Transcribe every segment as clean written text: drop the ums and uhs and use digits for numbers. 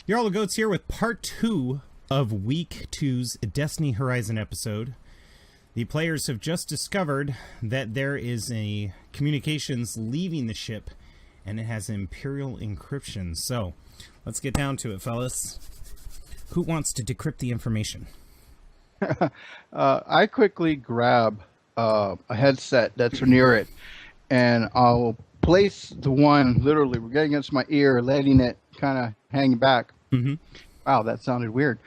You're all the goats here with part 2 of week 2's Destiny Horizon episode. The players have just discovered that there is a communications leaving the ship, and it has Imperial Encryption. So, let's get down to it, fellas. Who wants to decrypt the information? I quickly grab a headset that's near it, and I'll place the one literally right against my ear, letting it kind of hang back. Mm-hmm. Wow, that sounded weird.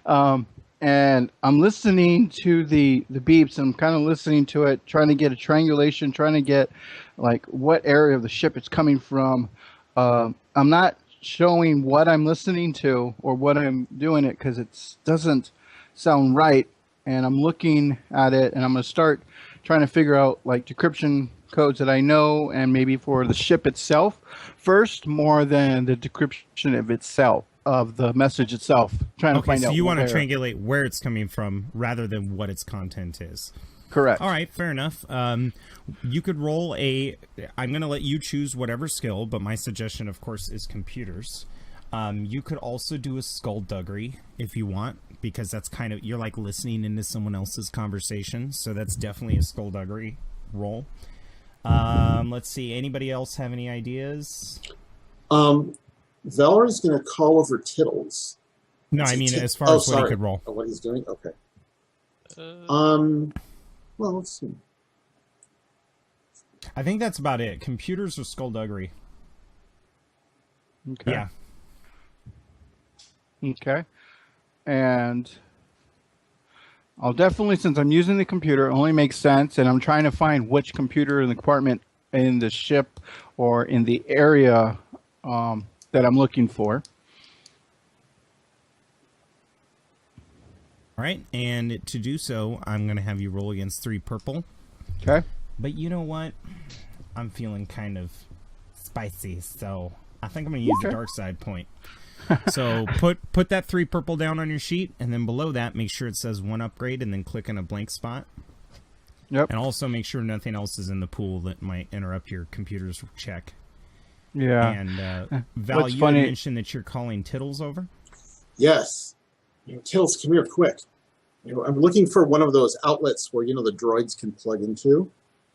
And I'm listening to the beeps, and I'm kind of listening to it, trying to get a triangulation, trying to get like what area of the ship it's coming from. I'm not showing what I'm listening to or what I'm doing it because it doesn't sound right. And I'm looking at it, and I'm going to start trying to figure out like decryption codes that I know, and maybe for the ship itself first, more than the decryption of itself, of the message itself. Trying to find out. So you want to triangulate where it's coming from rather than what its content is. Correct. All right, fair enough. You could roll a... I'm going to let you choose whatever skill, but my suggestion, of course, is computers. You could also do a skullduggery if you want, because that's kind of... You're like listening into someone else's conversation, so that's definitely a skullduggery roll. Let's see. Anybody else have any ideas? Valerie's going to call over Tittles. No, I mean as far as what he could roll. Oh, what he's doing? Okay. Well, let's see. I think that's about it. Computers or skullduggery. Okay. Yeah. Okay. And I'll definitely, since I'm using the computer, it only makes sense, and I'm trying to find which computer in the compartment in the ship or in the area that I'm looking for. All right, and to do so, I'm going to have you roll against 3 purple. Okay. But you know what? I'm feeling kind of spicy, so I think I'm going to use the dark side point. So put that 3 purple down on your sheet, and then below that, make sure it says 1 upgrade, and then click on a blank spot. Yep. And also make sure nothing else is in the pool that might interrupt your computer's check. Yeah. And Val, you had mentioned that you're calling Tittles over? Yes. Tittles, come here quick. I'm looking for one of those outlets where, the droids can plug into.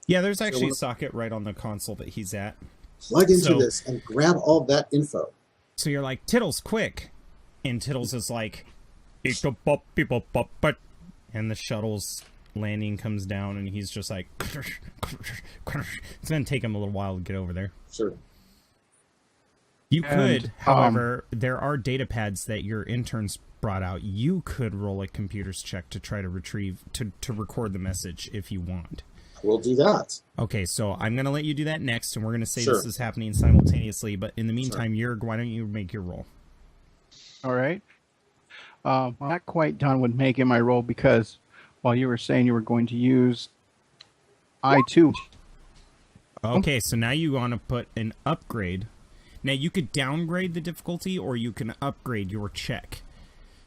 Yeah, there's actually a socket right on the console that he's at. Plug into this and grab all that info. So you're like, Tittles, quick. And Tittles is like, and the shuttle's landing comes down, and he's just like, it's going to take him a little while to get over there. Sure. You could, however, there are data pads that your interns brought out. You could roll a computer's check to try to retrieve, to record the message if you want. We'll do that. Okay, so I'm going to let you do that next, and we're going to say this is happening simultaneously, but in the meantime, why don't you make your roll? All right. I'm not quite done with making my roll because while you were saying you were going to use I2. Okay, so now you want to put an upgrade. Now, you could downgrade the difficulty, or you can upgrade your check.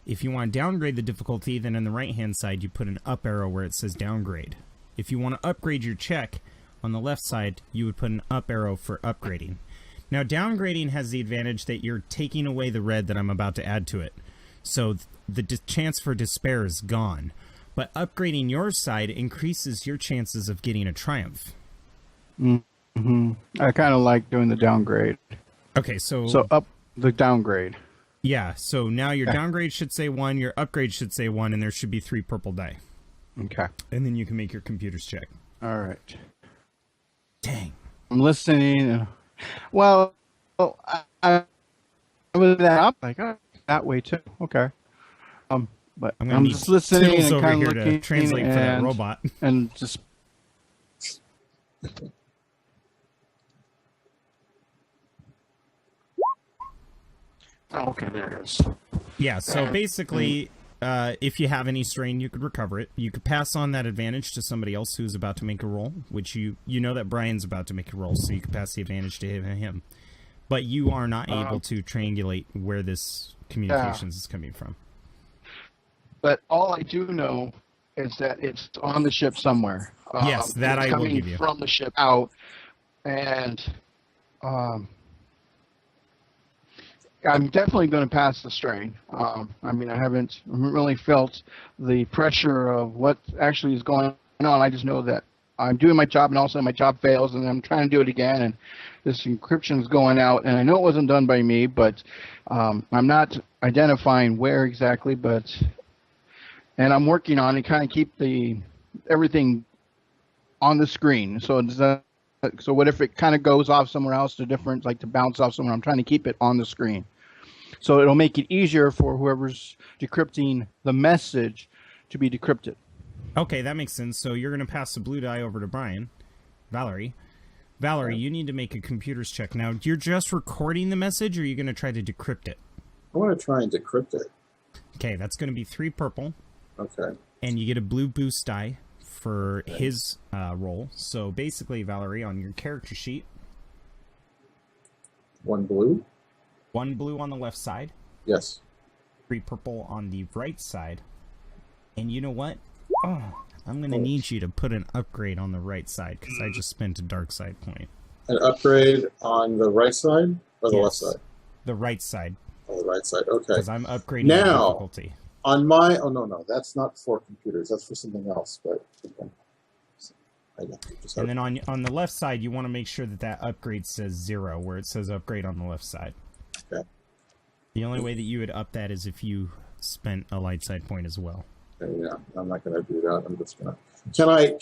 If you want to downgrade the difficulty, then on the right-hand side, you put an up arrow where it says downgrade. If you want to upgrade your check, on the left side, you would put an up arrow for upgrading. Now, downgrading has the advantage that you're taking away the red that I'm about to add to it. So the chance for despair is gone. But upgrading your side increases your chances of getting a triumph. Mm-hmm. I kind of like doing the downgrade. Okay, so up the downgrade. Yeah, so now your downgrade should say 1, your upgrade should say 1, and there should be 3 purple die. Okay. And then you can make your computer's check. All right. Dang. I'm listening. Well, I was like, that way too. Okay. But I'm just listening and over kind here of looking to translate for that robot. And just... Okay, there it is. Yeah, so basically, if you have any strain, you could recover it. You could pass on that advantage to somebody else who's about to make a roll, which you know that Brian's about to make a roll, so you could pass the advantage to him. But you are not able to triangulate where this communications is coming from. But all I do know is that it's on the ship somewhere. Yes, that I will give you. From the ship out, and I'm definitely going to pass the strain. I mean, I haven't really felt the pressure of what actually is going on. I just know that I'm doing my job, and also my job fails, and I'm trying to do it again, and this encryption is going out, and I know it wasn't done by me, but I'm not identifying where exactly, and I'm working on it, kind of keep everything on the screen. So what if it kind of goes off somewhere else to different, like to bounce off somewhere? I'm trying to keep it on the screen. So it'll make it easier for whoever's decrypting the message to be decrypted. Okay, that makes sense. So you're going to pass the blue die over to Valerie. Valerie, you need to make a computer's check. Now, you're just recording the message, or are you going to try to decrypt it? I want to try and decrypt it. Okay, that's going to be 3 purple. Okay. And you get a blue boost die for his roll. So basically, Valerie, on your character sheet, 1 blue? 1 blue on the left side. Yes. 3 purple on the right side. And you know what? Oh, I'm going to need you to put an upgrade on the right side, because I just spent a dark side point. An upgrade on the right side or the left side? The right side. On the right side, okay. Because I'm upgrading the difficulty. On my... Oh, no, that's not for computers. That's for something else, but... And then on the left side, you want to make sure that upgrade says 0, where it says upgrade on the left side. Okay. The only way that you would up that is if you spent a light side point as well. Yeah, I'm not going to do that. I'm just going to... Can I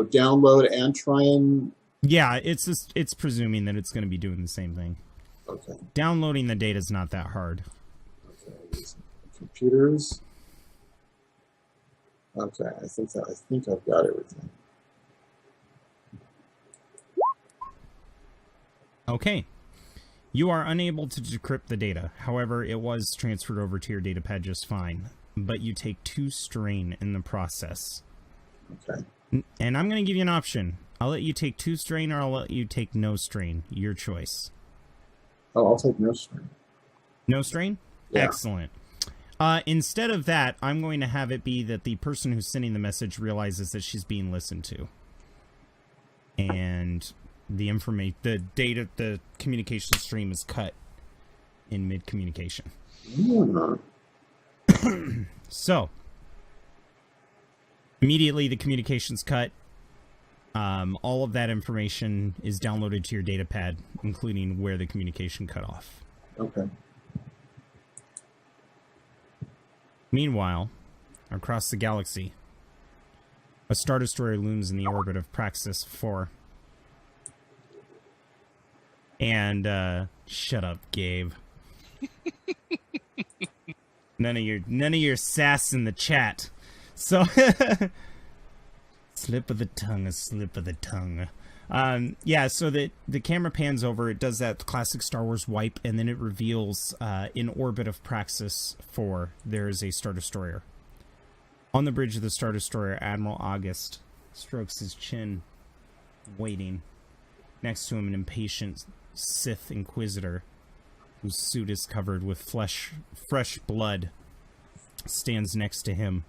download and try and... Yeah, it's presuming that it's going to be doing the same thing. Okay. Downloading the data is not that hard. Okay. Computers. Okay, I think I've got everything. Okay. You are unable to decrypt the data. However, it was transferred over to your datapad just fine. But you take 2 strain in the process. Okay. And I'm going to give you an option. I'll let you take 2 strain, or I'll let you take no strain. Your choice. Oh, I'll take no strain. No strain? Yeah. Excellent. Instead of that, I'm going to have it be that the person who's sending the message realizes that she's being listened to. And the communication stream is cut in mid-communication. Mm-hmm. So, immediately the communication's cut. All of that information is downloaded to your datapad, including where the communication cut off. Okay. Meanwhile, across the galaxy, a Star Destroyer looms in the orbit of Praxis 4. And, shut up, Gabe. None of your sass in the chat. So, slip of the tongue, a slip of the tongue. Yeah, so the camera pans over, it does that classic Star Wars wipe, and then it reveals, in orbit of Praxis 4, there is a Star Destroyer. On the bridge of the Star Destroyer, Admiral August strokes his chin, waiting. Next to him, an impatient Sith Inquisitor, whose suit is covered with fresh blood, stands next to him.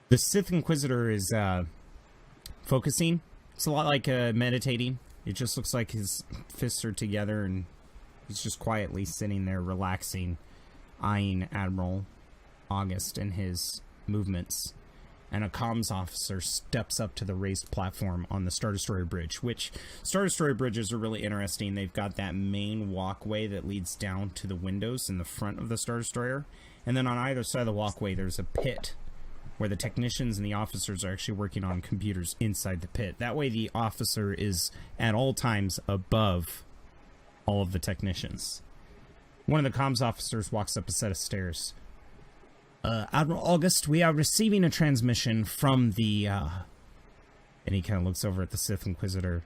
The Sith Inquisitor is focusing. It's a lot like meditating. It just looks like his fists are together, and he's just quietly sitting there, relaxing, eyeing Admiral August and his movements. And a comms officer steps up to the raised platform on the Star Destroyer bridge, which Star Destroyer bridges are really interesting. They've got that main walkway that leads down to the windows in the front of the Star Destroyer. And then on either side of the walkway, there's a pit where the technicians and the officers are actually working on computers inside the pit. That way the officer is at all times above all of the technicians. One of the comms officers walks up a set of stairs. Admiral August, we are receiving a transmission from the, And he kind of looks over at the Sith Inquisitor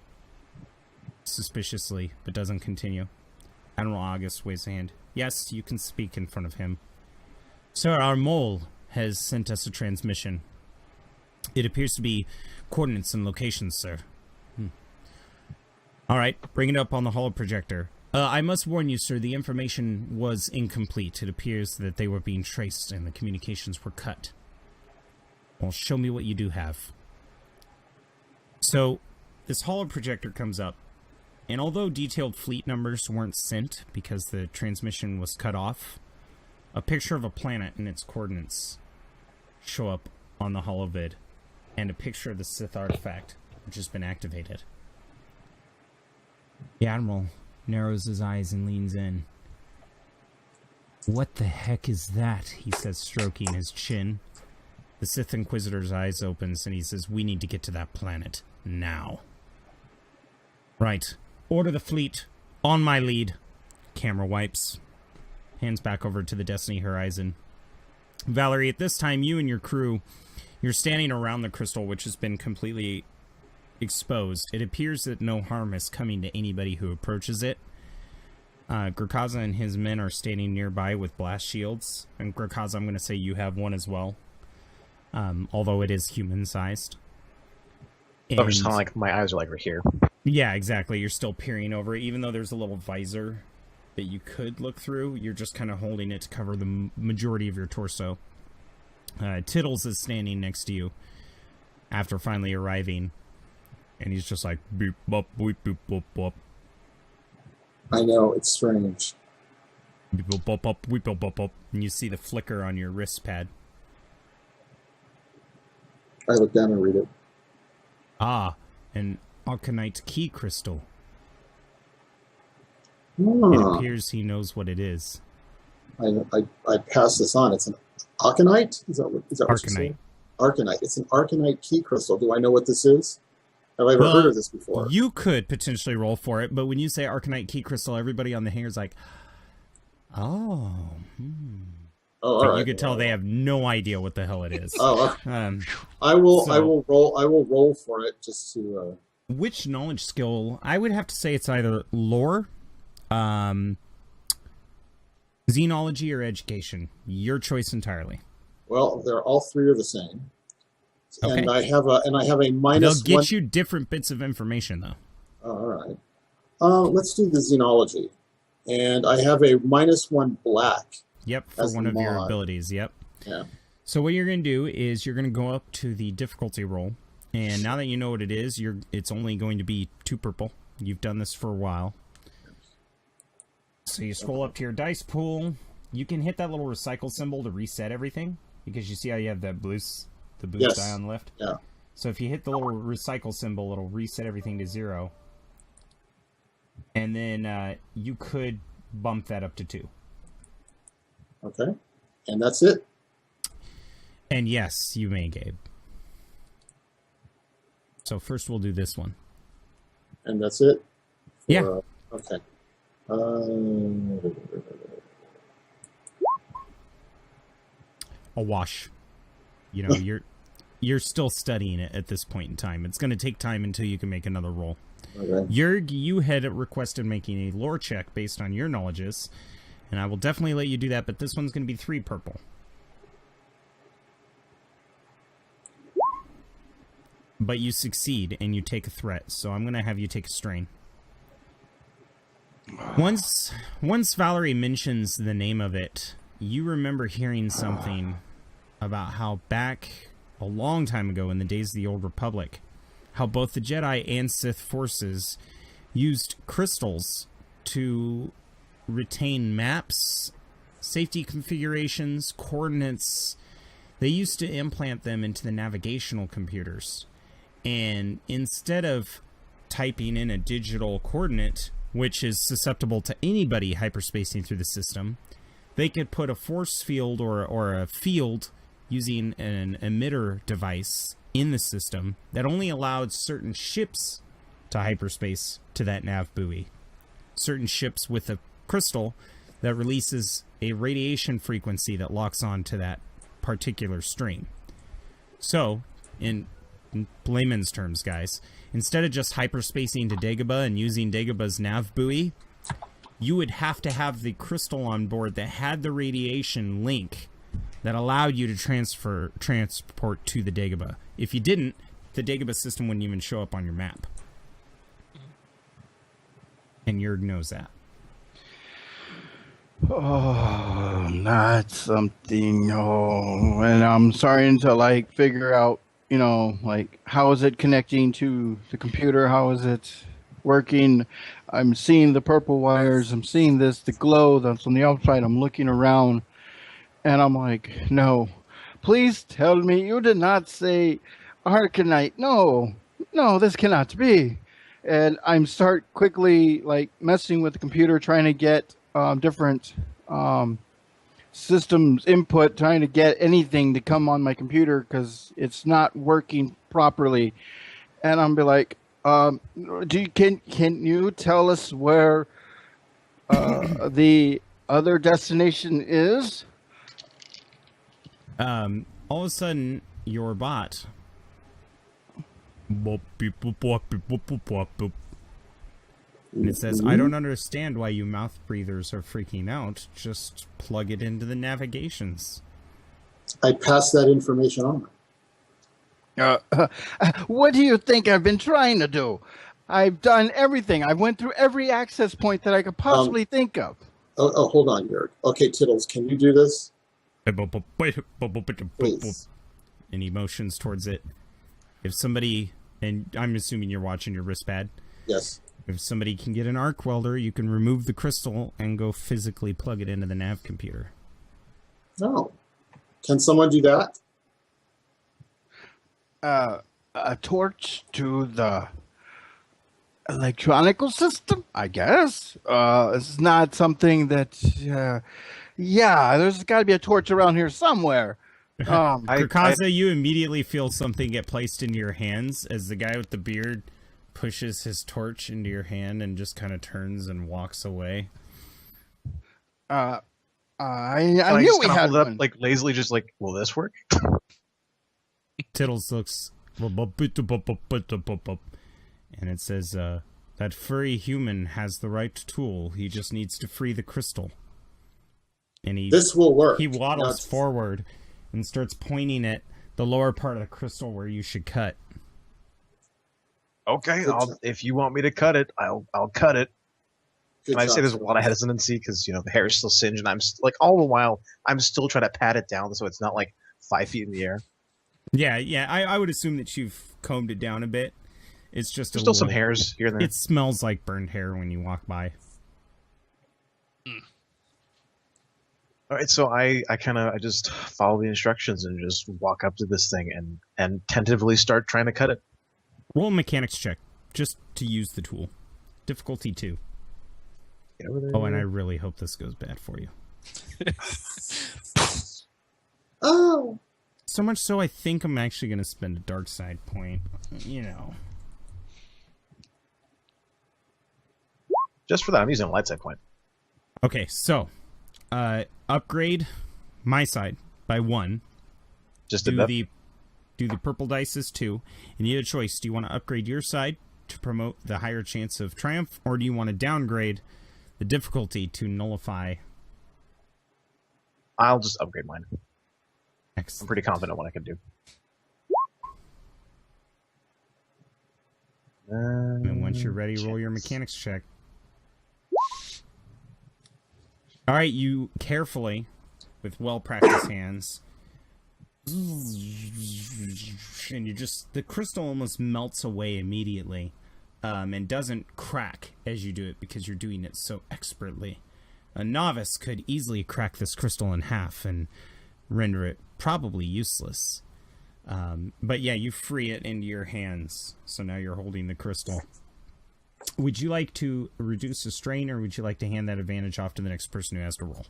suspiciously, but doesn't continue. Admiral August waves a hand. Yes, you can speak in front of him. Sir, our mole has sent us a transmission. It appears to be coordinates and locations, sir. All right, bring it up on the holoprojector. I must warn you, sir, the information was incomplete. It appears that they were being traced and the communications were cut. Well, show me what you do have. So, this holoprojector comes up, And although detailed fleet numbers weren't sent because the transmission was cut off, a picture of a planet and its coordinates show up on the holovid, and a picture of the Sith artifact, which has been activated. The Admiral narrows his eyes and leans in. "What the heck is that?" he says, stroking his chin. The Sith Inquisitor's eyes opens, and he says, "We need to get to that planet, now." "Right. Order the fleet. On my lead." Camera wipes. Hands back over to the Destiny Horizon. "Valerie, at this time, you and your crew, you're standing around the crystal, which has been completely exposed. It appears that no harm is coming to anybody who approaches it. Gurkaza and his men are standing nearby with blast shields. And Gurkaza, I'm going to say you have one as well. Although it is human-sized. I'm just kind of like, my eyes are like right here. Yeah, exactly. You're still peering over it. Even though there's a little visor that you could look through, you're just kind of holding it to cover the majority of your torso. Tittles is standing next to you after finally arriving. And he's just like, beep, bop, boop, boop, bop, bop. I know, it's strange. Beep, bop, bop, bop, beep, bop, bop, bop. And you see the flicker on your wrist pad. I look down and read it. Ah, an Arcanite key crystal. Ah, It appears he knows what it is. I pass this on. It's an Arcanite? Is that what you're Arcanite. saying? Arcanite. It's an Arcanite key crystal. Do I know what this is? Have I ever heard of this before? You could potentially roll for it, but when you say Arcanite key crystal, everybody on the hangar's like, oh, Oh, all But right. you could tell they have no idea what the hell it is. Oh, I will roll for it just to. Which knowledge skill? I would have to say it's either lore, xenology, or education. Your choice entirely. Well, they're all three are the same. Okay. And I have a minus. They'll get one... you different bits of information, though. Oh, all right. Let's do the xenology, and I have a -1 black. Yep, for one of your abilities. Yep. Yeah. So what you're going to do is you're going to go up to the difficulty roll, and now that you know what it is, it's only going to be 2 purple. You've done this for a while. So you scroll up to your dice pool. You can hit that little recycle symbol to reset everything, because you see how you have that boost die on the left? Yeah. So if you hit the little recycle symbol, it'll reset everything to 0. And then you could bump that up to 2. Okay. And that's it. And yes, you may, Gabe. So first we'll do this one. And that's it? Yeah. Okay. A wash. You know, you're still studying it at this point in time. It's going to take time until you can make another roll. Okay. Jurg, you had requested making a lore check based on your knowledges, and I will definitely let you do that, but this one's going to be 3 purple. But you succeed, and you take a threat, so I'm going to have you take a strain. Once Valerie mentions the name of it, you remember hearing something about how back a long time ago in the days of the Old Republic, how both the Jedi and Sith forces used crystals to retain maps, safety configurations, coordinates. They used to implant them into the navigational computers. And instead of typing in a digital coordinate, which is susceptible to anybody hyperspacing through the system, they could put a force field or a field using an emitter device in the system that only allowed certain ships to hyperspace to that nav buoy. Certain ships with a crystal that releases a radiation frequency that locks on to that particular stream. So, in layman's terms, guys, instead of just hyperspacing to Dagobah and using Dagobah's nav buoy, you would have to have the crystal on board that had the radiation link that allowed you to transport to the Dagobah. If you didn't, the Dagobah system wouldn't even show up on your map. And Jurg knows that. Oh, that's something. Oh, and I'm starting to like figure out, you know, like how is it connecting to the computer? How is it working? I'm seeing the purple wires. I'm seeing the glow that's on the outside. I'm looking around, and I'm like, no, please tell me you did not say Arcanite. No, no, this cannot be. And I'm start quickly like messing with the computer, trying to get different systems input, trying to get anything to come on my computer because it's not working properly. And I'm be like, can you tell us where the other destination is? All of a sudden, your bot. And it says, I don't understand why you mouth breathers are freaking out. Just plug it into the navigations. I pass that information on. What do you think I've been trying to do? I've done everything. I went through every access point that I could possibly think of. Oh, hold on, Jörg. Okay, Tiddles, can you do this? Please. And he motions towards it. If somebody, and I'm assuming you're watching your wristpad. Yes. If somebody can get an arc welder, you can remove the crystal and go physically plug it into the nav computer. Oh. Can someone do that? A torch to the electronical system, I guess. It's not something that, there's got to be a torch around here somewhere. Krakaza, you immediately feel something get placed into your hands as the guy with the beard pushes his torch into your hand and just kind of turns and walks away. I knew we had one. Up, like lazily, just like, will this work? Tiddles looks, and it says, that furry human has the right tool. He just needs to free the crystal. And this will work. He waddles forward and starts pointing at the lower part of the crystal where you should cut. Okay, if you want me to cut it, I'll cut it. And I say there's a lot of hesitancy because, the hair is still singed, and I'm like, all the while, I'm still trying to pat it down so it's not like 5 feet in the air. Yeah, I would assume that you've combed it down a bit. It's just there's still some hairs here and there. It smells like burned hair when you walk by. All right, so I just follow the instructions and just walk up to this thing and tentatively start trying to cut it. Roll a mechanics check just to use the tool. Difficulty 2. Oh, and I really hope this goes bad for you. Oh. So much so, I think I'm actually going to spend a dark side point. Just for that, I'm using a light side point. Okay, so upgrade my side by 1. Just do the purple dice as 2, and you have a choice. Do you want to upgrade your side to promote the higher chance of triumph, or do you want to downgrade the difficulty to nullify? I'll just upgrade mine. Excellent. I'm pretty confident what I can do. And once you're ready, roll your mechanics check. All right, you carefully, with well-practiced hands, and the crystal almost melts away immediately, and doesn't crack as you do it because you're doing it so expertly. A novice could easily crack this crystal in half and render it probably useless. But yeah, you free it into your hands, so now you're holding the crystal. Would you like to reduce the strain, or would you like to hand that advantage off to the next person who has to roll?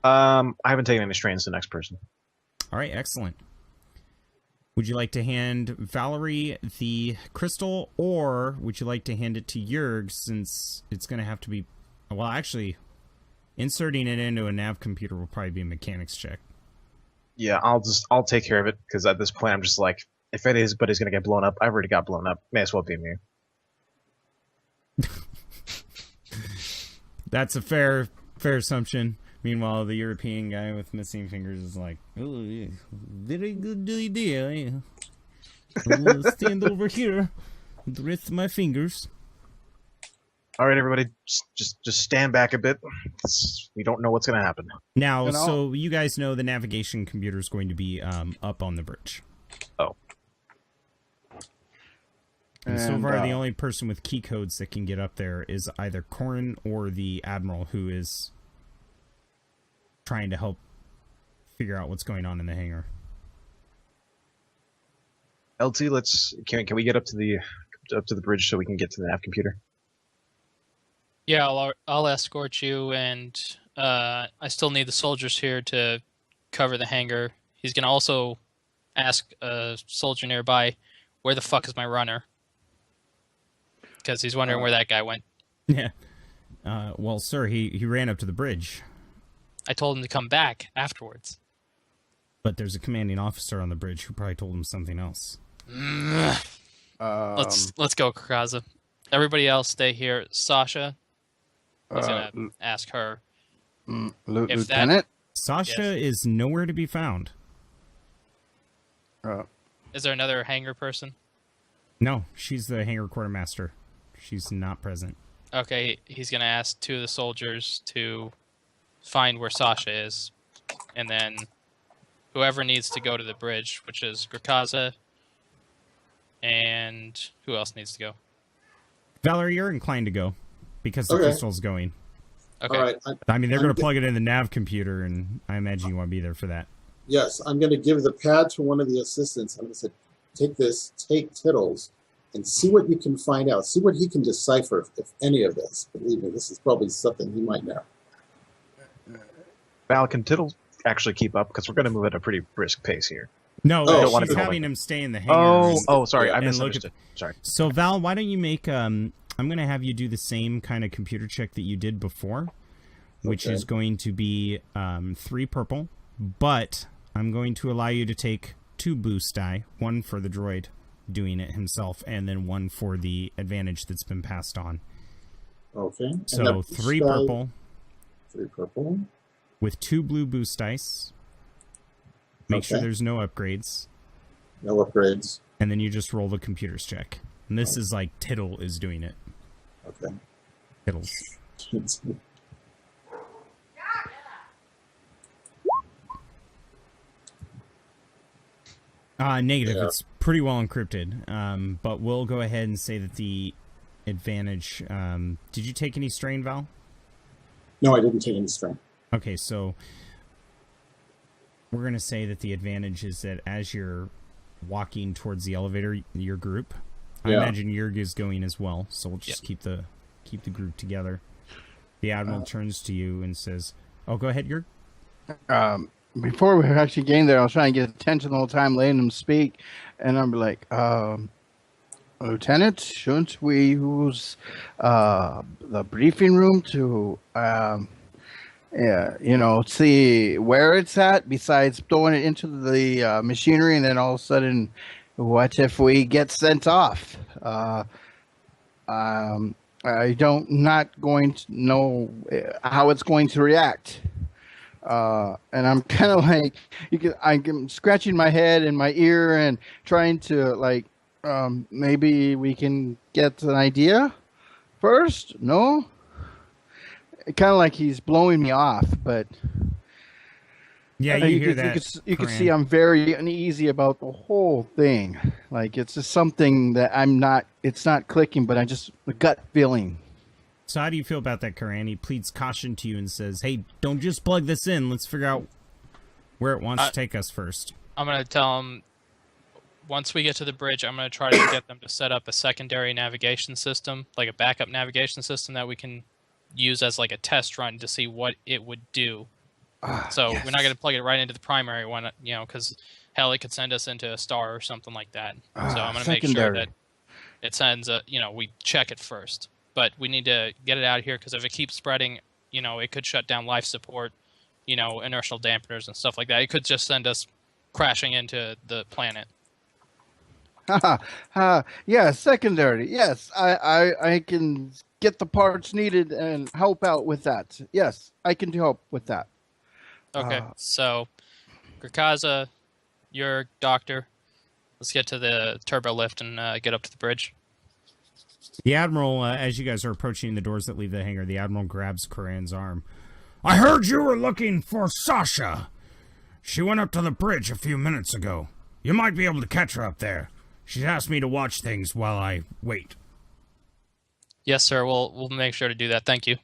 I haven't taken any strains to the next person. All right, excellent. Would you like to hand Valerie the crystal, or would you like to hand it to Jörg, since it's going to have to be... Well, actually, inserting it into a nav computer will probably be a mechanics check. Yeah, I'll take care of it, because at this point I'm just like, if anybody's going to get blown up, I've already got blown up. May as well be me. That's a fair assumption. Meanwhile, the European guy with missing fingers is like, "Oh, yeah, very good idea. Yeah. I'll stand over here with the rest of my fingers." All right, everybody, just stand back a bit. We don't know what's going to happen. Now, so you guys know the navigation computer is going to be up on the bridge. Oh. And And so far, the only person with key codes that can get up there is either Corin or the Admiral, who is trying to help figure out what's going on in the hangar. LT, can we get up to the bridge so we can get to the nav computer? Yeah, I'll escort you, and I still need the soldiers here to cover the hangar. He's gonna also ask a soldier nearby, "Where the fuck is my runner?" Because he's wondering where that guy went. Yeah. Well, sir, he ran up to the bridge. I told him to come back afterwards. But there's a commanding officer on the bridge who probably told him something else. Let's go, Krakaza. Everybody else stay here. Sasha, he's gonna ask her. Lieutenant? Sasha is nowhere to be found. Is there another hangar person? No, she's the hangar quartermaster. She's not present. Okay, he's gonna ask 2 of the soldiers to find where Sasha is, and then whoever needs to go to the bridge, which is Krakaza, and who else needs to go? Valerie, you're inclined to go because the crystal's going. Okay. All right. I mean, they're going to plug it in the nav computer, and I imagine you want to be there for that. Yes, I'm going to give the pad to one of the assistants. I'm going to say, take Tittles, and see what you can find out. See what he can decipher, if any of this. Believe me, this is probably something he might know. Val, can Tittle actually keep up? Because we're going to move at a pretty brisk pace here. No, Oh, she's having him stay in the hangar. Sorry, I and misunderstood. Sorry. So, Val, why don't you make... I'm going to have you do the same kind of computer check that you did before, which is going to be 3 purple, but I'm going to allow you to take 2 boost die, 1 for the droid doing it himself, and then 1 for the advantage that's been passed on. Okay. So 3 purple. 3 purple. With 2 blue boost dice. Make sure there's no upgrades. No upgrades. And then you just roll the computer's check. And this is like Tittle is doing it. Okay. Tittles. Negative. Yeah. It's pretty well encrypted. But we'll go ahead and say that the advantage... did you take any strain, Val? No, I didn't take any strain. Okay, so we're going to say that the advantage is that as you're walking towards the elevator, your group, I imagine Jurg is going as well, so we'll just keep the group together. The Admiral turns to you and says, "Oh, go ahead, Jurg." Before we actually getting there, I was trying to get attention the whole time, letting him speak, and I'm like, Lieutenant, shouldn't we use the briefing room to see where it's at besides throwing it into the machinery, and then all of a sudden, what if we get sent off? Not going to know how it's going to react. And I'm kind of like, I'm scratching my head and my ear and trying to maybe we can get an idea first. No? Kind of like he's blowing me off, but yeah, you hear that. You can see I'm very uneasy about the whole thing. Like it's just something that it's not clicking, but I just a gut feeling. So how do you feel about that, Karan? He pleads caution to you and says, "Hey, don't just plug this in. Let's figure out where it wants to take us first." I'm gonna tell him once we get to the bridge, I'm gonna try to get them to set up a secondary navigation system, like a backup navigation system that we can use as like a test run to see what it would do. So we're not going to plug it right into the primary one, because hell, it could send us into a star or something like that. So I'm going to make sure that it sends we check it first. But we need to get it out of here because if it keeps spreading, it could shut down life support, inertial dampeners and stuff like that. It could just send us crashing into the planet. Yeah, secondary. Yes, I can get the parts needed and help out with that. Yes, I can help with that. Okay, so Krakaza, you're doctor. Let's get to the turbo lift and get up to the bridge. The Admiral, as you guys are approaching the doors that leave the hangar, the Admiral grabs Karan's arm. "I heard you were looking for Sasha. She went up to the bridge a few minutes ago. You might be able to catch her up there. She's asked me to watch things while I wait. Yes, sir. We'll make sure to do that. Thank you.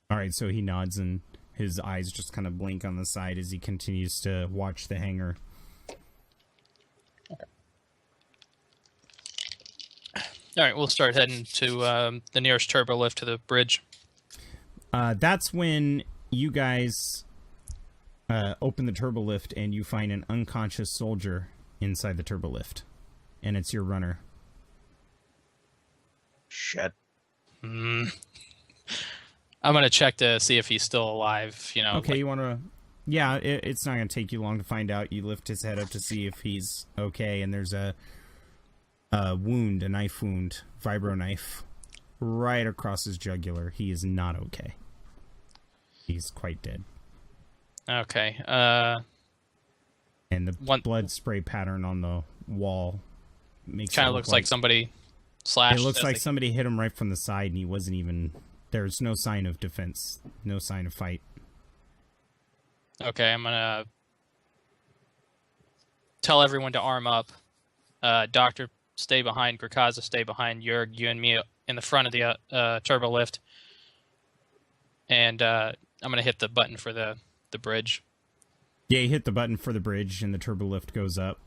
All right, so he nods and his eyes just kind of blink on the side as he continues to watch the hangar. All right, we'll start heading to the nearest turbo lift to the bridge. That's when you guys open the turbo lift and you find an unconscious soldier inside the turbo lift, and it's your runner. Shit. I'm gonna check to see if he's still alive. You know. Okay, you want to? Yeah, it's not gonna take you long to find out. You lift his head up to see if he's okay, and there's a wound, a knife wound, vibro knife, right across his jugular. He is not okay. He's quite dead. Okay. And the blood spray pattern on the wall makes kind of looks like somebody slashed. It looks like somebody hit him right from the side, and he wasn't even. There's no sign of defense, no sign of fight. Okay, I'm gonna tell everyone to arm up. Doctor, stay behind. Grakaza, stay behind. Jurg, you and me in the front of the turbo lift. And I'm gonna hit the button for the bridge. Yeah, you hit the button for the bridge, and the turbo lift goes up.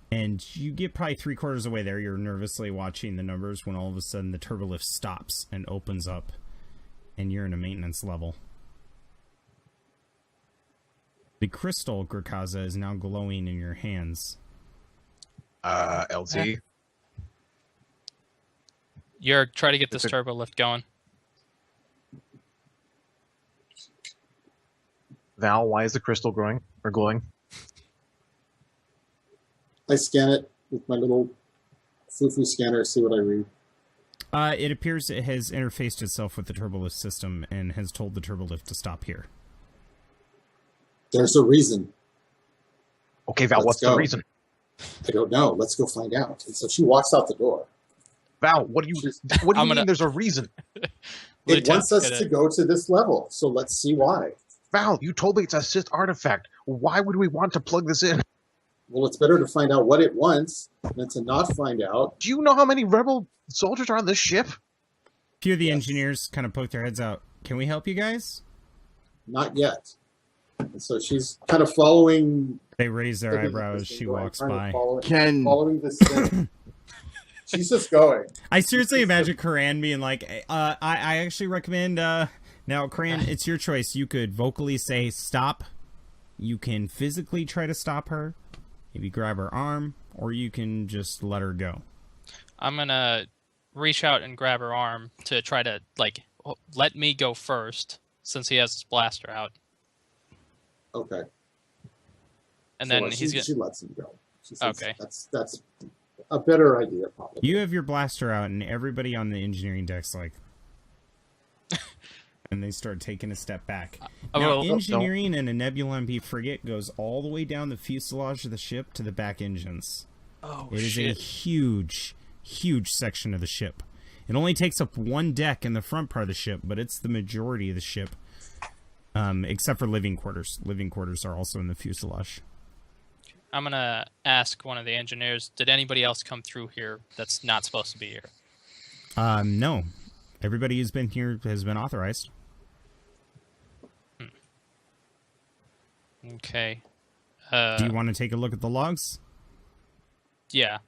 And you get probably 3/4 of the way there. You're nervously watching the numbers when all of a sudden the turbo lift stops and opens up, and you're in a maintenance level. The crystal, Grakaza, is now glowing in your hands. LT. Jurg, try to get this turbo lift going. Val, why is the crystal growing or glowing? I scan it with my little foo-foo scanner, see what I read. It appears it has interfaced itself with the turbolift system and has told the turbolift to stop here. There's a reason. Okay, Val, what's the reason? I don't know. Let's go find out. And so she walks out the door. Val, what do you mean there's a reason? It wants us to go to this level, so let's see why. Val, you told me it's a Sith artifact. Why would we want to plug this in? Well, it's better to find out what it wants than to not find out. Do you know how many rebel soldiers are on this ship? A few of the engineers kind of poke their heads out. Can we help you guys? Not yet. And so she's kind of following. They raise their eyebrows as she walks by. Following this thing. She's just going. I seriously imagine Karan being like, I actually recommend, now, Karan, it's your choice. You could vocally say stop. You can physically try to stop her. Maybe grab her arm, or you can just let her go. I'm going to reach out and grab her arm to try to, let me go first, since he has his blaster out. Okay. And then she lets him go. She says, okay. That's a better idea, probably. You have your blaster out, and everybody on the engineering deck's like... and they start taking a step back. Now, engineering in a Nebula MP frigate goes all the way down the fuselage of the ship to the back engines. Oh, It is a huge, huge section of the ship. It only takes up one deck in the front part of the ship, but it's the majority of the ship. Except for living quarters. Living quarters are also in the fuselage. I'm going to ask one of the engineers, did anybody else come through here that's not supposed to be here? No. Everybody who's been here has been authorized. Okay. Do you want to take a look at the logs? Yeah.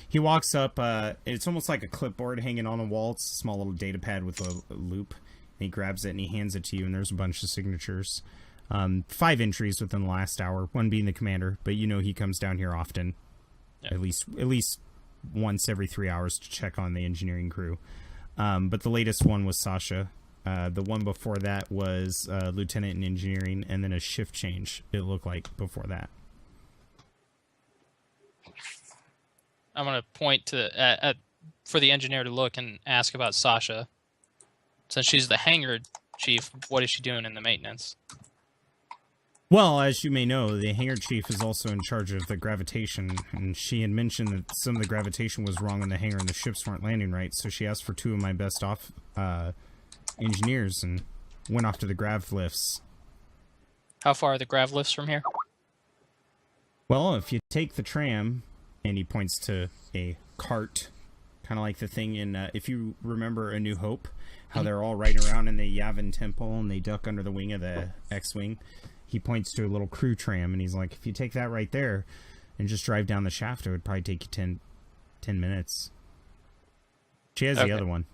He walks up. It's almost like a clipboard hanging on a wall. It's a small little data pad with a loop. And he grabs it and he hands it to you, and there's a bunch of signatures. 5 entries within the last hour, one being the commander, but you know he comes down here often. Yeah. At least once every 3 hours to check on the engineering crew. But the latest one was Sasha. The one before that was lieutenant in engineering, and then a shift change, it looked like, before that. I'm going to point to for the engineer to look and ask about Sasha. Since she's the hangar chief, what is she doing in the maintenance? Well, as you may know, the hangar chief is also in charge of the gravitation, and she had mentioned that some of the gravitation was wrong in the hangar and the ships weren't landing right, so she asked for 2 of my best engineers and went off to the grav lifts. How far are the grav lifts from here? Well, if you take the tram, and he points to a cart, kind of like the thing in, if you remember A New Hope, how they're all riding around in the Yavin Temple and they duck under the wing of the X-Wing. He points to a little crew tram, and he's like, if you take that right there and just drive down the shaft, it would probably take you 10 minutes. She has the other one.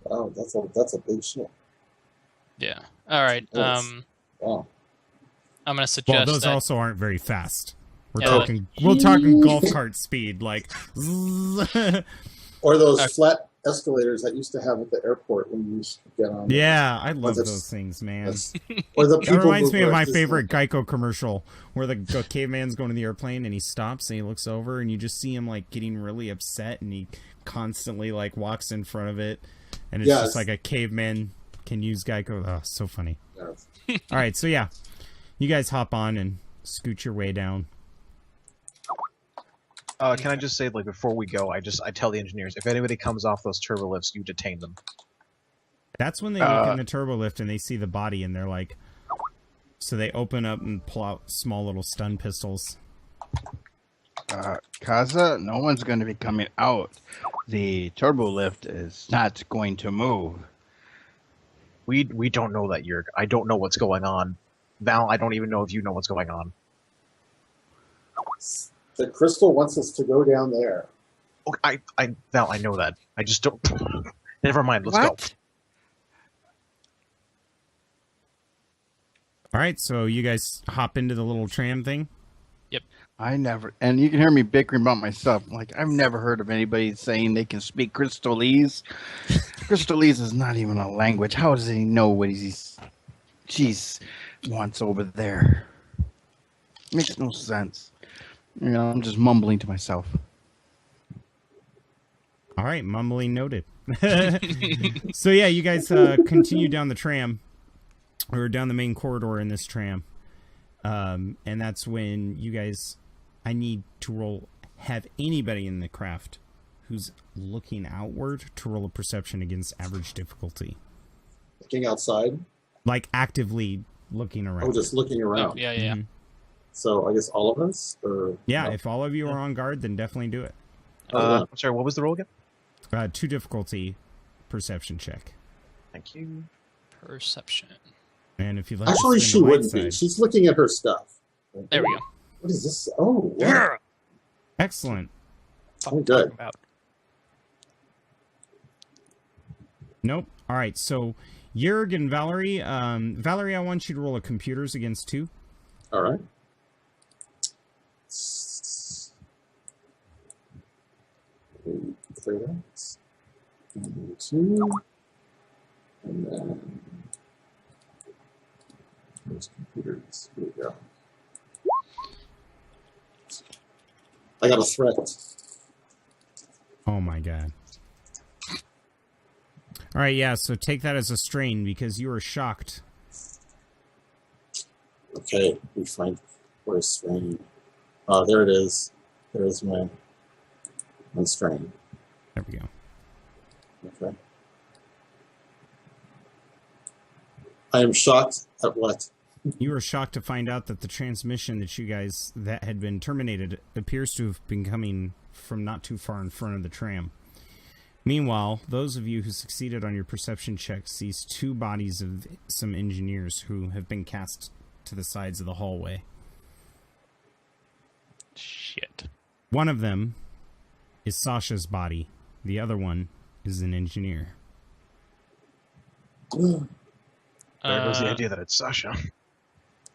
Wow, that's a big ship. Yeah. All right. Wow. I'm gonna suggest. Well, those that... also aren't very fast. We're Yeah, talking golf cart speed, like. Or those flat escalators that used to have at the airport when you used to get on. Yeah, I love those things, man. Or the It people reminds me of mover, my just favorite Geico commercial where the caveman's going to the airplane and he stops and he looks over and you just see him like getting really upset and he constantly like walks in front of it and it's just like a caveman can use Geico. Oh, so funny. Yes. All right, so yeah, you guys hop on and scoot your way down. Can I just say, like, before we go, I tell the engineers, if anybody comes off those turbo lifts, you detain them. That's when they look in the turbo lift and they see the body and they're like, so they open up and pull out small little stun pistols. Kaza, no one's going to be coming out. The turbo lift is not going to move. We don't know that, Yerg. I don't know what's going on. Val, I don't even know if you know what's going on. The crystal wants us to go down there. Oh, Val, I know that. I just don't. Never mind. Let's go. All right, so you guys hop into the little tram thing. Yep. And you can hear me bickering about myself. Like, I've never heard of anybody saying they can speak Crystalese. Crystalese is not even a language. How does he know what she wants over there? Makes no sense. You know, I'm just mumbling to myself. All right, mumbling noted. So yeah, you guys continue down the tram, or down the main corridor in this tram, and that's when you guys, I need to have anybody in the craft who's looking outward to roll a perception against average difficulty. Looking outside? Like actively looking around. Oh, just looking around. Oh, yeah, yeah. Mm-hmm. So I guess all of us? Or yeah, no? if all of you are on guard, then definitely do it. I'm sorry, what was the roll again? 2 difficulty perception check. Thank you. Perception. And if you like Actually, to she spin the light wouldn't be. side- She's looking at her stuff. There we go. What is this? Oh, wow. Excellent. Oh, good. About. Nope. All right. So, Yerg and Valerie. Valerie, I want you to roll a computers against 2. All right. 3 dice. And 2. And then there's computers. Here we go. I got a threat. Oh my god. All right. Yeah. So take that as a strain because you were shocked. Okay, we find where's strain. Oh, there it is. There's my strain. There we go. Okay. I am shocked at what? You were shocked to find out that the transmission that you guys that had been terminated appears to have been coming from not too far in front of the tram. Meanwhile, those of you who succeeded on your perception check sees 2 bodies of some engineers who have been cast to the sides of the hallway. Shit. One of them is Sasha's body. The other one is an engineer. There goes the idea that it's Sasha.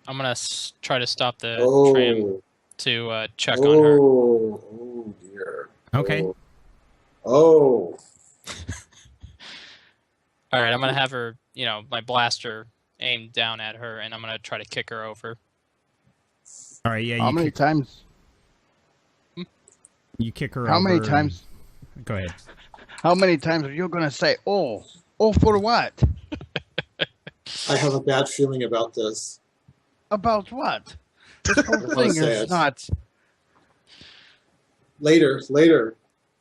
I'm gonna try to stop the Oh. tram to check on her. Oh dear. Okay. Oh. All right, I'm gonna have her, my blaster aimed down at her, and I'm gonna try to kick her over. All right, yeah. How many times? You kick her How over many and- times? Go ahead. How many times are you going to say, oh for what? I have a bad feeling about this. About what? This whole wanna thing say is it. not. Later.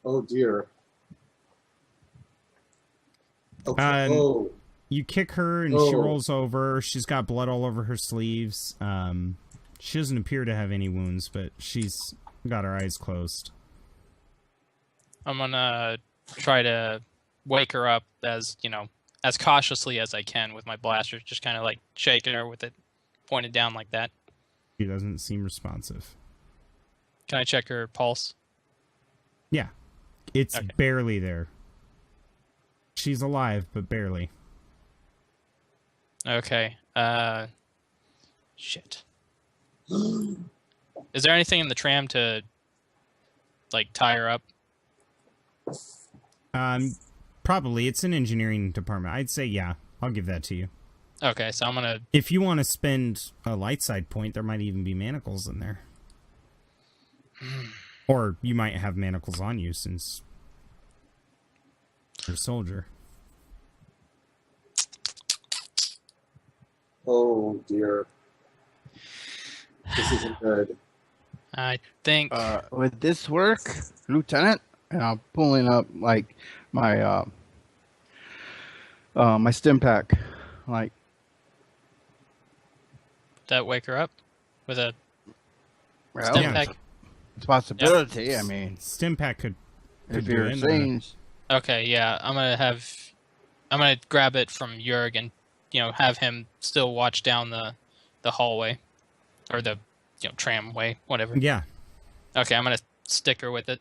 Oh dear. Okay. Oh. You kick her and she Oh. rolls over. She's got blood all over her sleeves. She doesn't appear to have any wounds, but she's got her eyes closed. I'm gonna try to wake her up as cautiously as I can with my blaster, just kind of like shaking her with it pointed down like that. She doesn't seem responsive. Can I check her pulse? Yeah. It's Okay. barely there. She's alive, but barely. Okay. Shit. Is there anything in the tram to like tie her up? Probably. It's an engineering department. I'd say yeah. I'll give that to you. Okay, so I'm gonna. If you want to spend a light side point, there might even be manacles in there. Or you might have manacles on you since you're a soldier. Oh dear. This isn't good. I think. Would this work, Lieutenant? And I'm pulling up like my my stim pack, like that wake her up with a well, stim yeah. pack. it's a possibility. I mean, Stim pack could if do you're in saying Okay, yeah, I'm gonna grab it from Jurg and have him still watch down the hallway or the tramway, whatever. Yeah. Okay, I'm gonna stick her with it.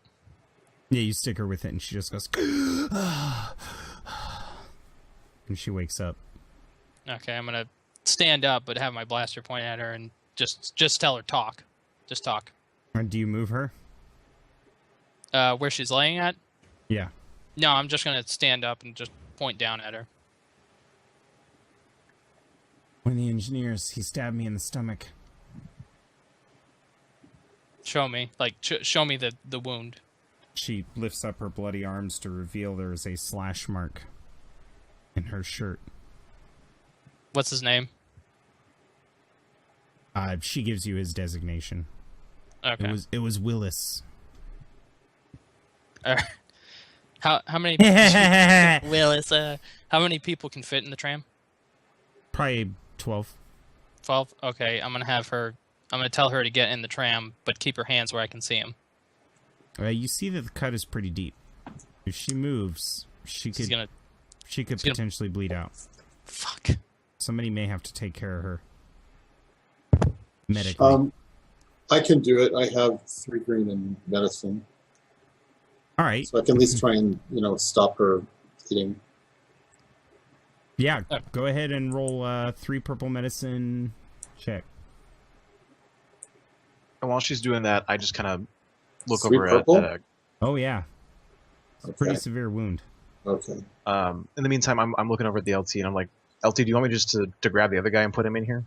Yeah, you stick her with it and she just goes and she wakes up. Okay, I'm gonna stand up but have my blaster point at her and just tell her talk. Just talk. Or do you move her? Where she's laying at? Yeah. No, I'm just gonna stand up and just point down at her. One of the engineers, he stabbed me in the stomach. Show me, like, show me the wound. She lifts up her bloody arms to reveal there is a slash mark in her shirt. What's his name? She gives you his designation. Okay. It was Willis. How many Willis? How many people can fit in the tram? Probably 12. 12. Okay, I'm gonna tell her to get in the tram, but keep her hands where I can see them. You see that the cut is pretty deep. If she moves, she could potentially bleed out. Fuck. Somebody may have to take care of her medically. I can do it. I have 3 green in medicine, All right. so I can at least try and stop her eating. Yeah, go ahead and roll 3 purple medicine check. And while she's doing that, I just kind of look 3 over purple? at. Oh yeah, it's a pretty Okay. severe wound. Okay. In the meantime, I'm looking over at the LT and I'm like, LT, do you want me just to grab the other guy and put him in here?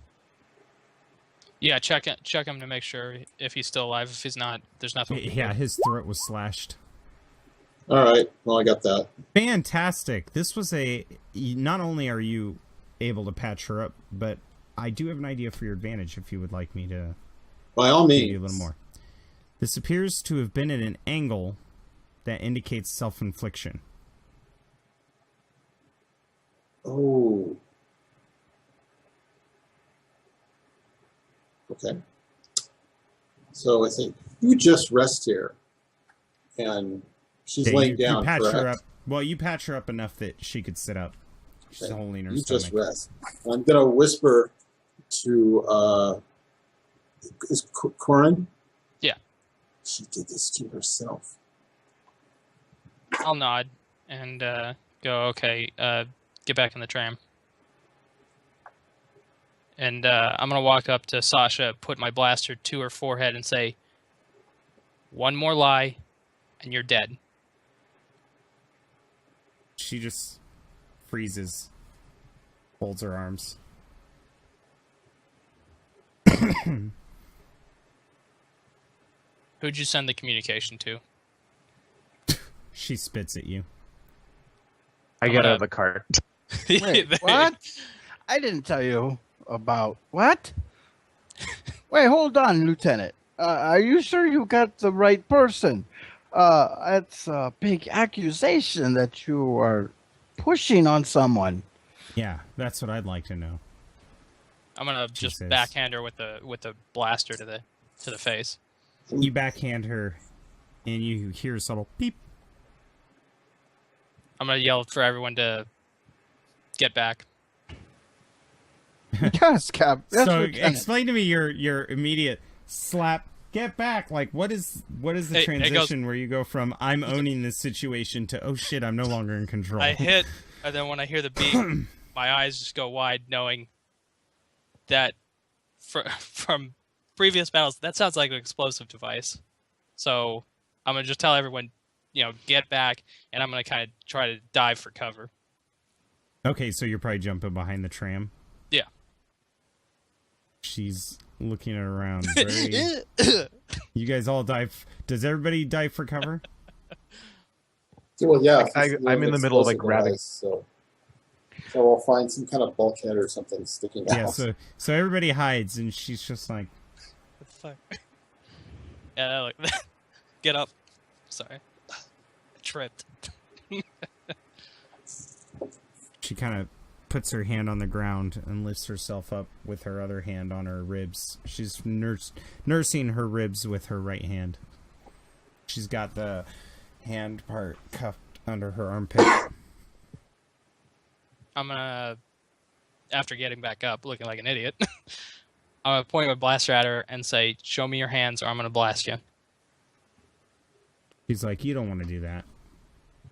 Yeah, check him to make sure if he's still alive. If he's not, there's nothing. Yeah, his throat was slashed. All right. Well, I got that. Fantastic. This was not only are you able to patch her up, but I do have an idea for your advantage if you would like me to By all give means. you a little more. This appears to have been at an angle that indicates self-infliction. Oh. Okay. So I think you just rest here, and she's Yeah, laying you down. patch correct? her up. Well, you patch her up enough that she could sit up. She's Okay. holding her You stomach. just rest. I'm gonna whisper to is Corin? Yeah. She did this to herself. I'll nod and go. Okay, get back in the tram. And I'm gonna walk up to Sasha, put my blaster to her forehead, and say, "One more lie, and you're dead." She just freezes, holds her arms. Who'd you send the communication to? She spits at you. I get out of the cart. wait, what? I didn't tell you about what? Wait, hold on, Lieutenant. Are you sure you got the right person? That's a big accusation that you are pushing on someone. Yeah, that's what I'd like to know. I'm gonna just Jesus. backhand her with the blaster to the face. You backhand her, and you hear a subtle beep. I'm gonna yell for everyone to get back. Yes, Cap. Yes, So Lieutenant. explain to me your immediate slap. Get back! Like what is the transition where you go from I'm owning this situation to oh shit I'm no longer in control? I hit, and then when I hear the beep, my eyes just go wide, knowing that from previous battles that sounds like an explosive device. So I'm gonna just tell everyone, get back, and I'm gonna kind of try to dive for cover. Okay, so you're probably jumping behind the tram. Yeah. She's looking around. You guys all dive. Does everybody dive for cover? Well, yeah. I'm in the middle of like grabbing. So I'll find some kind of bulkhead or something sticking out. Yeah. So everybody hides, and she's just like, What the fuck? Yeah, look. Get up. Sorry. I tripped. she kind of puts her hand on the ground and lifts herself up with her other hand on her ribs. She's nursing her ribs with her right hand. She's got the hand part cuffed under her armpit. I'm gonna, after getting back up, looking like an idiot, I'm gonna point my blaster at her and say, "Show me your hands, or I'm gonna blast you." She's like, you don't want to do that.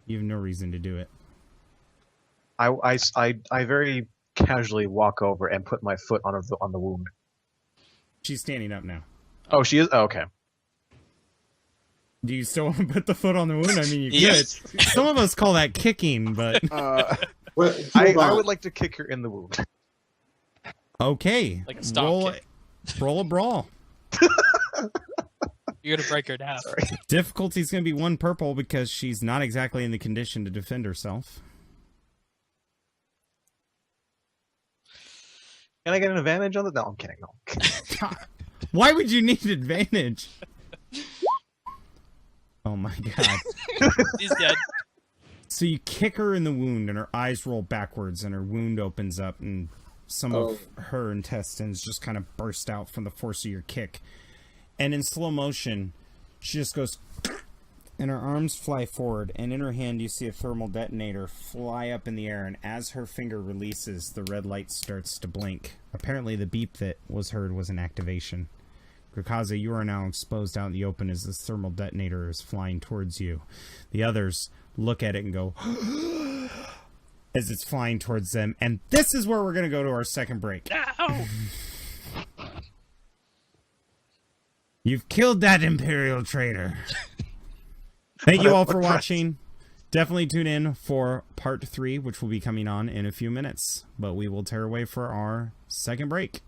You have no reason to do it. I very casually walk over and put my foot on the wound. She's standing up now. Oh, she is? Oh, okay. Do you still want to put the foot on the wound? I mean, you Yes. could. Some of us call that kicking, but... Well, I would like to kick her in the wound. Okay. Like a stomp kick. Roll a brawl. You're gonna break her in half. Sorry. Difficulty's going to be 1 purple because she's not exactly in the condition to defend herself. Can I get an advantage on it? No, I'm kidding. No. Why would you need advantage? Oh my god. He's dead. So you kick her in the wound and her eyes roll backwards and her wound opens up and some of her intestines just kind of burst out from the force of your kick. And in slow motion, she just goes and her arms fly forward, and in her hand you see a thermal detonator fly up in the air, and as her finger releases, the red light starts to blink. Apparently the beep that was heard was an activation. Grakaza, you are now exposed out in the open as this thermal detonator is flying towards you. The others look at it and go as it's flying towards them, and this is where we're going to go to our second break. Ow! You've killed that Imperial traitor. Thank you all for watching. Definitely tune in for part 3, which will be coming on in a few minutes. But we will tear away for our second break.